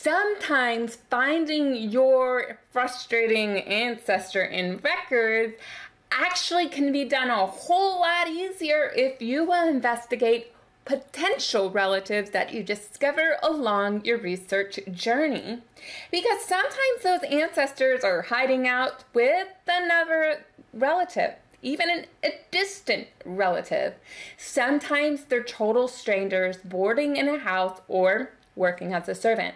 Sometimes finding your frustrating ancestor in records actually can be done a whole lot easier if you will investigate potential relatives that you discover along your research journey. Because sometimes those ancestors are hiding out with another relative, even a distant relative. Sometimes they're total strangers boarding in a house or working as a servant.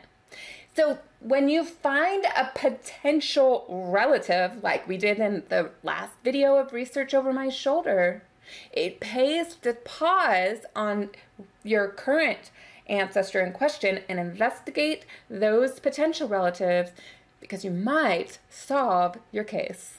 So when you find a potential relative, like we did in the last video of Research Over My Shoulder, it pays to pause on your current ancestor in question and investigate those potential relatives, because you might solve your case.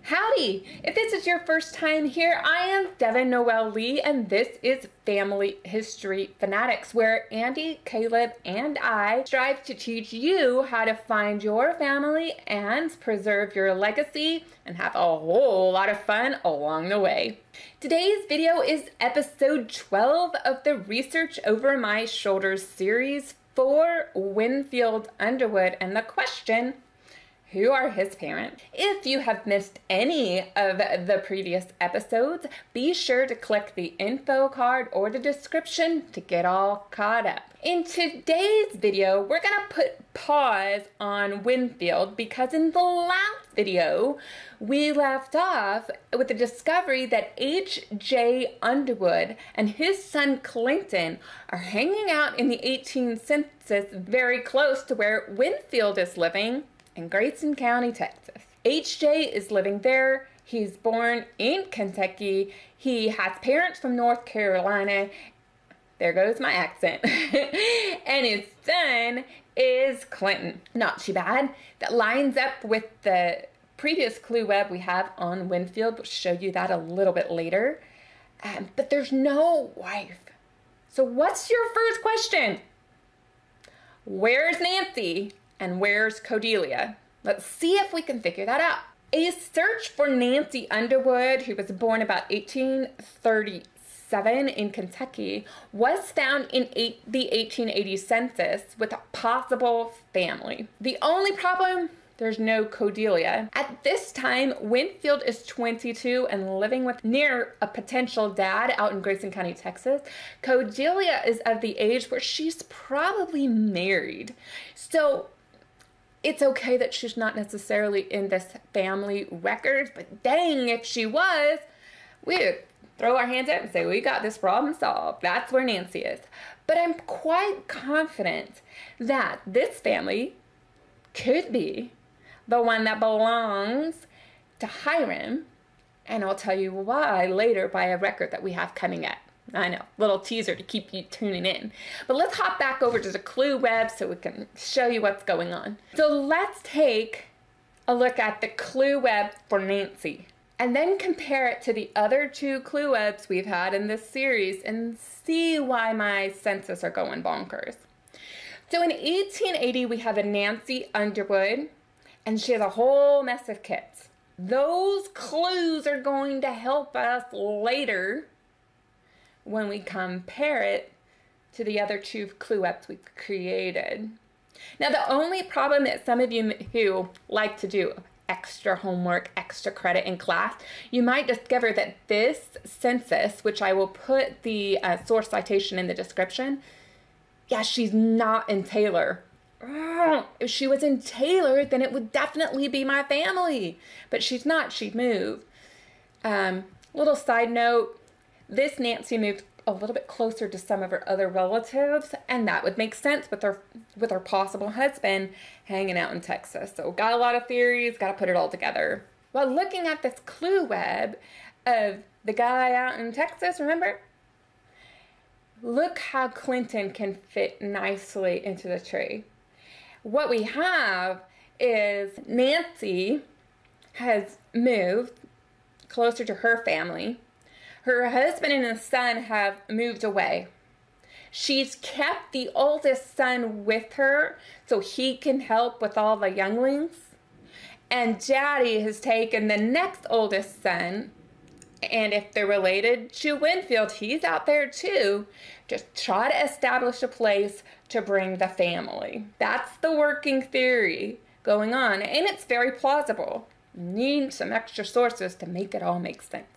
Howdy! If this is your first time here, I am Devon Noel Lee, and this is Family History Fanatics, where Andy, Caleb, and I strive to teach you how to find your family and preserve your legacy and have a whole lot of fun along the way. Today's video is episode 12 of the Research Over My Shoulders series for Winfield Underwood, and the question: who are his parents? If you have missed any of the previous episodes, be sure to click the info card or the description to get all caught up. In today's video, we're gonna put pause on Winfield because in the last video, we left off with the discovery that H.J. Underwood and his son Clinton are hanging out in the 18th census very close to where Winfield is living in Grayson County, Texas. H.J. is living there. He's born in Kentucky. He has parents from North Carolina. There goes my accent. And his son is Clinton. Not too bad. That lines up with the previous clue web we have on Winfield. We'll show you that a little bit later. But there's no wife. So what's your first question? Where's Nancy? And where's Cordelia? Let's see if we can figure that out. A search for Nancy Underwood, who was born about 1837 in Kentucky, was found in the 1880 census with a possible family. The only problem: there's no Cordelia. At this time, Winfield is 22 and living near a potential dad out in Grayson County, Texas. Cordelia is of the age where she's probably married. So it's okay that she's not necessarily in this family record, but dang, if she was, we would throw our hands up and say, we got this problem solved. That's where Nancy is. But I'm quite confident that this family could be the one that belongs to Hiram, and I'll tell you why later by a record that we have coming up. I know, little teaser to keep you tuning in. But let's hop back over to the clue web so we can show you what's going on. So let's take a look at the clue web for Nancy and then compare it to the other two clue webs we've had in this series and see why my senses are going bonkers. So in 1880, we have a Nancy Underwood, and she has a whole mess of kids. Those clues are going to help us later when we compare it to the other two clue webs we've created. Now, the only problem that some of you who like to do extra homework, extra credit in class, you might discover that this census, which I will put the source citation in the description, yeah, she's not in Taylor. If she was in Taylor, then it would definitely be my family. But she's not. She moved. Little side note, this Nancy moved a little bit closer to some of her other relatives, and that would make sense with her possible husband hanging out in Texas. So got a lot of theories, got to put it all together. While looking at this clue web of the guy out in Texas, remember? Look how Clinton can fit nicely into the tree. What we have is Nancy has moved closer to her family. Her husband and his son have moved away. She's kept the oldest son with her so he can help with all the younglings. And Daddy has taken the next oldest son And if they're related to Winfield, he's out there too. Just try to establish a place to bring the family. That's the working theory going on, and it's very plausible. You need some extra sources to make it all make sense.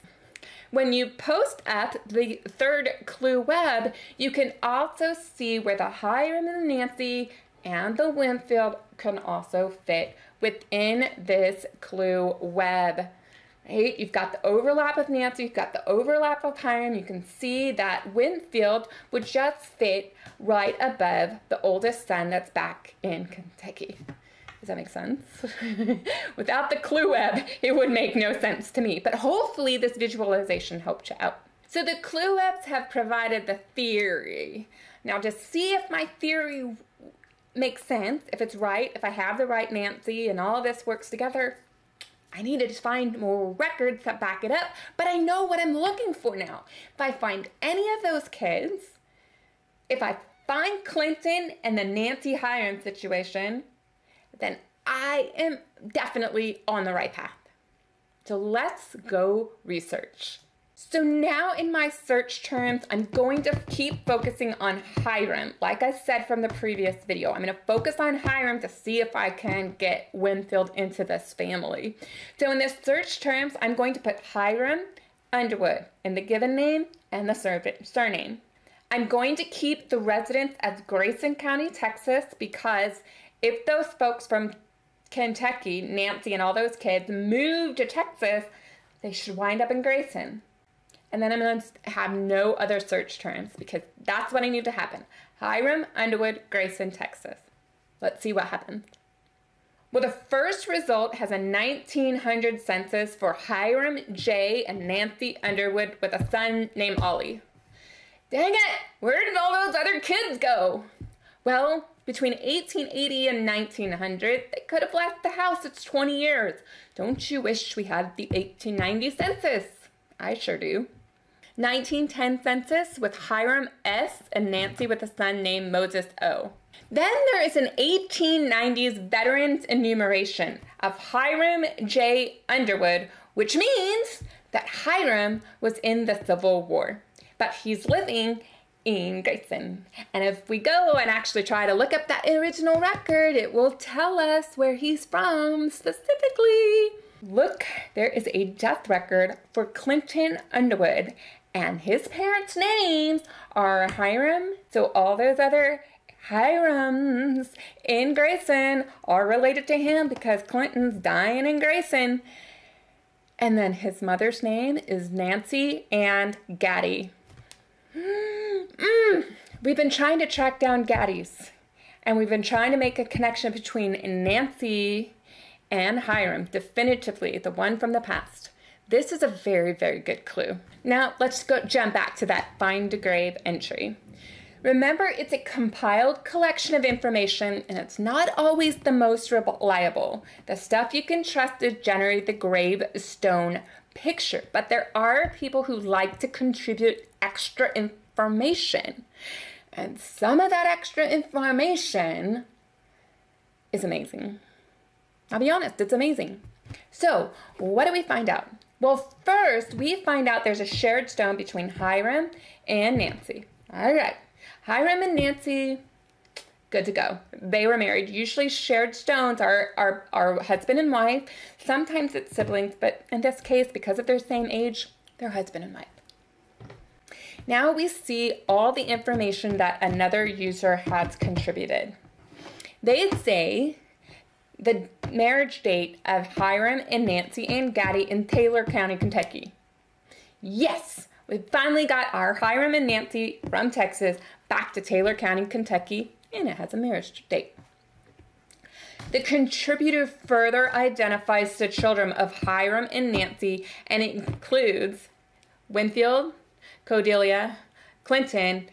When you post up the third clue web, you can also see where the Hiram and Nancy and the Winfield can also fit within this clue web. Right? You've got the overlap of Nancy, you've got the overlap of Hiram. You can see that Winfield would just fit right above the oldest son that's back in Kentucky. Does that make sense? Without the clue web, it would make no sense to me, but hopefully this visualization helped you out. So the clue webs have provided the theory. Now to see if my theory makes sense, if it's right, if I have the right Nancy and all this works together, I need to find more records that back it up, but I know what I'm looking for now. If I find any of those kids, if I find Clinton and the Nancy Hiram situation, then I am definitely on the right path. So let's go research. So now in my search terms, I'm going to keep focusing on Hiram. Like I said from the previous video, I'm going to focus on Hiram to see if I can get Winfield into this family. So in the search terms, I'm going to put Hiram Underwood in the given name and the surname. I'm going to keep the residence as Grayson County, Texas, because if those folks from Kentucky, Nancy and all those kids, move to Texas, they should wind up in Grayson. And then I'm going to have no other search terms because that's what I need to happen. Hiram, Underwood, Grayson, Texas. Let's see what happens. Well, the first result has a 1900 census for Hiram J. and Nancy Underwood with a son named Ollie. Dang it! Where did all those other kids go? Well, between 1880 and 1900, they could have left the house. It's 20 years. Don't you wish we had the 1890 census? I sure do. 1910 census with Hiram S. and Nancy with a son named Moses O. Then there is an 1890s veterans enumeration of Hiram J. Underwood, which means that Hiram was in the Civil War, but he's living in Grayson. And if we go and actually try to look up that original record, it will tell us where he's from specifically. Look, there is a death record for Clinton Underwood, and his parents' names are Hiram, so all those other Hirams in Grayson are related to him because Clinton's dying in Grayson. And then his mother's name is Nancy and Gaddy. We've been trying to track down Gaddies, and we've been trying to make a connection between Nancy and Hiram, definitively the one from the past. This is a very, very good clue. Now let's jump back to that find a grave entry. Remember, it's a compiled collection of information, and it's not always the most reliable. The stuff you can trust is generally the gravestone picture, but there are people who like to contribute extra information, and some of that extra information is amazing. I'll be honest, it's amazing. So, what do we find out? Well, first, we find out there's a shared stone between Hiram and Nancy. All right, Hiram and Nancy, good to go. They were married. Usually shared stones are husband and wife. Sometimes it's siblings, but in this case, because of their same age, they're husband and wife. Now we see all the information that another user has contributed. They say the marriage date of Hiram and Nancy and Gaddy in Taylor County, Kentucky. Yes, we finally got our Hiram and Nancy from Texas back to Taylor County, Kentucky, and it has a marriage date. The contributor further identifies the children of Hiram and Nancy, and it includes Winfield, Cordelia, Clinton,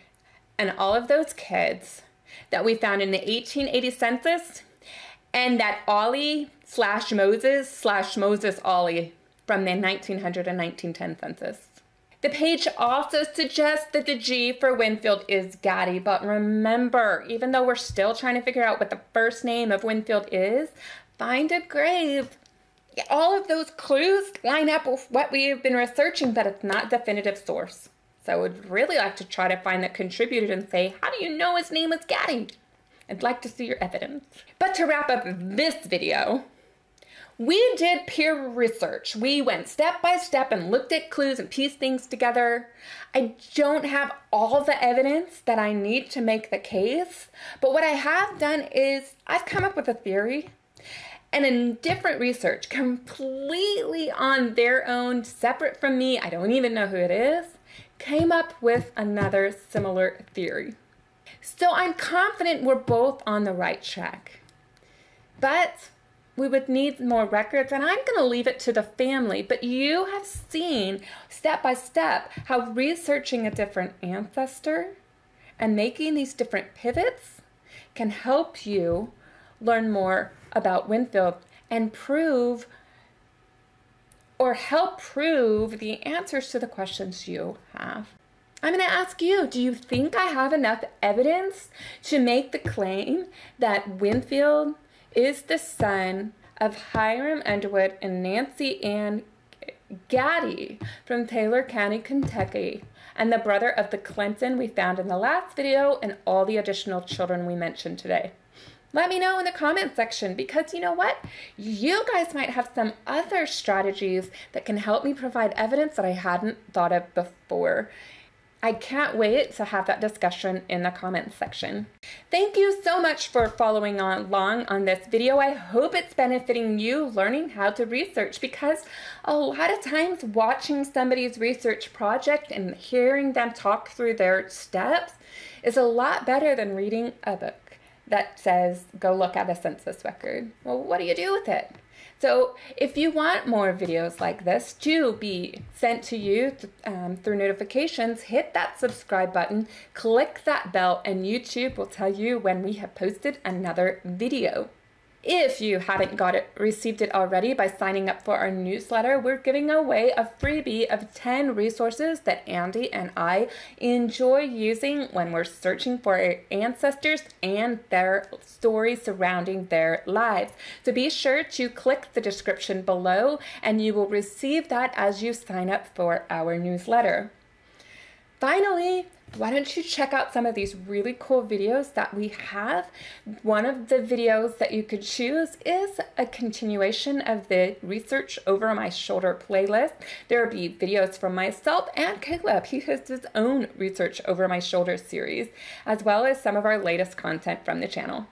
and all of those kids that we found in the 1880 census, and that Ollie/Moses Ollie from the 1900 and 1910 census. The page also suggests that the G for Winfield is Gaddy, but remember, even though we're still trying to figure out what the first name of Winfield is, find a grave all of those clues line up with what we've been researching, but it's not a definitive source. So I would really like to try to find the contributor and say, how do you know his name is Gaddy? I'd like to see your evidence. But to wrap up this video, we did peer research. We went step by step and looked at clues and pieced things together. I don't have all the evidence that I need to make the case, but what I have done is I've come up with a theory, and in different research, completely on their own, separate from me, I don't even know who it is, came up with another similar theory. So I'm confident we're both on the right track. But we would need more records, and I'm going to leave it to the family. But you have seen step by step how researching a different ancestor and making these different pivots can help you learn more about Winfield and prove or help prove the answers to the questions you have. I'm going to ask you, do you think I have enough evidence to make the claim that Winfield is the son of Hiram Underwood and Nancy Ann Gaddy from Taylor County, Kentucky, and the brother of the Clinton we found in the last video and all the additional children we mentioned today? Let me know in the comment section, because you know what? You guys might have some other strategies that can help me provide evidence that I hadn't thought of before. I can't wait to have that discussion in the comments section. Thank you so much for following along on this video. I hope it's benefiting you learning how to research, because a lot of times watching somebody's research project and hearing them talk through their steps is a lot better than reading a book that says, go look at a census record. Well, what do you do with it? So if you want more videos like this to be sent to you through notifications, hit that subscribe button, click that bell, and YouTube will tell you when we have posted another video. If you haven't received it already by signing up for our newsletter, we're giving away a freebie of 10 resources that Andy and I enjoy using when we're searching for our ancestors and their stories surrounding their lives. So be sure to click the description below, and you will receive that as you sign up for our newsletter. Finally, why don't you check out some of these really cool videos that we have? One of the videos that you could choose is a continuation of the Research Over My Shoulder playlist. There will be videos from myself and Caleb. He has his own Research Over My Shoulder series, as well as some of our latest content from the channel.